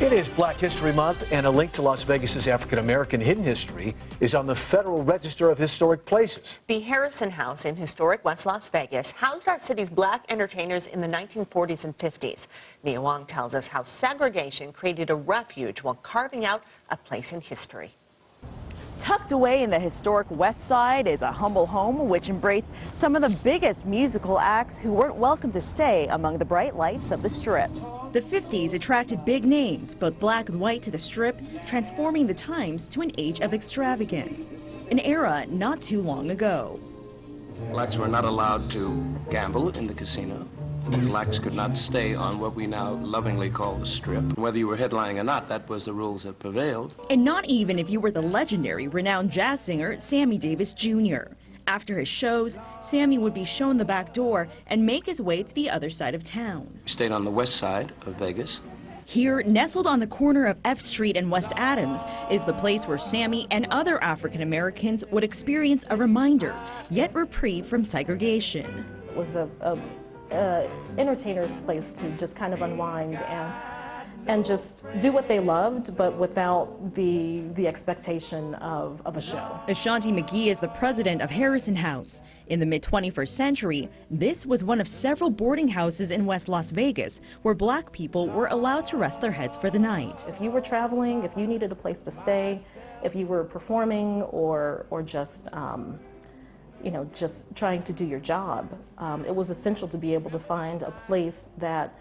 It is Black History Month, and a link to Las Vegas's African-American hidden history is on the Federal Register of Historic Places. The Harrison House in historic West Las Vegas housed our city's black entertainers in the 1940s and 50s. Nia Wong tells us how segregation created a refuge while carving out a place in history. Tucked away in the historic West Side is a humble home which embraced some of the biggest musical acts who weren't welcome to stay among the bright lights of the Strip. The 50s attracted big names, both black and white, to the Strip, transforming the times to an age of extravagance, an era not too long ago. Blacks were not allowed to gamble in the casino. Blacks could not stay on what we now lovingly call the Strip. Whether you were headlining or not, that was the rules that prevailed. And not even if you were the legendary, renowned jazz singer Sammy Davis Jr. After his shows, Sammy would be shown the back door and make his way to the other side of town. We stayed on the west side of Vegas. Here, nestled on the corner of F Street and West Adams, is the place where Sammy and other African Americans would experience a reminder, yet reprieve from segregation. It was a entertainer's place to just kind of unwind and just do what they loved, but without the expectation of a show. Ashanti McGee is the president of Harrison House. In the mid-21st century, this was one of several boarding houses in West Las Vegas where black people were allowed to rest their heads for the night. If you were traveling, if you needed a place to stay, if you were performing or just just trying to do your job, it was essential to be able to find a place that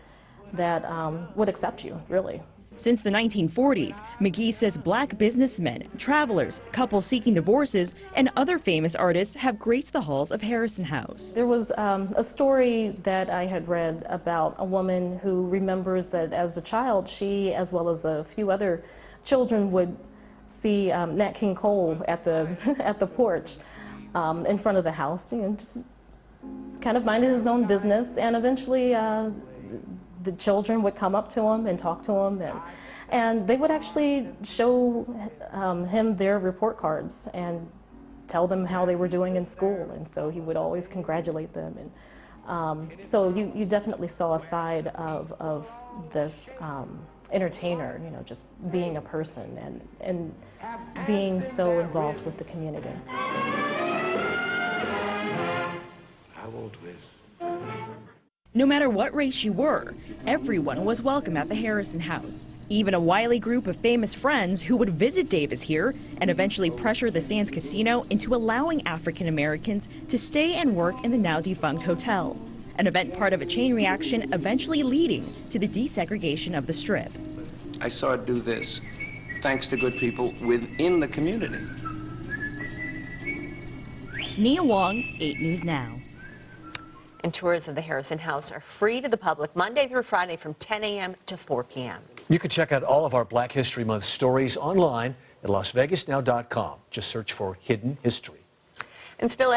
would accept you, really. Since the 1940s, McGee says black businessmen, travelers, couples seeking divorces, and other famous artists have graced the halls of Harrison House. There was a story that I had read about a woman who remembers that as a child, she, as well as a few other children, would see Nat King Cole at the at the porch in front of the house, just kind of minded his own business, and eventually the children would come up to him and talk to him, and they would actually show him their report cards and tell them how they were doing in school, and so he would always congratulate them. And so you definitely saw a side of this entertainer, just being a person and being so involved with the community. No matter what race you were, everyone was welcome at the Harrison House. Even a wily group of famous friends who would visit Davis here and eventually pressure the Sands Casino into allowing African Americans to stay and work in the now defunct hotel. An event part of a chain reaction eventually leading to the desegregation of the Strip. I saw it do this thanks to good people within the community. Nia Wong, 8 News Now. And tours of the Harrison House are free to the public Monday through Friday from 10 a.m. to 4 p.m. You can check out all of our Black History Month stories online at LasVegasNow.com. Just search for Hidden History. And still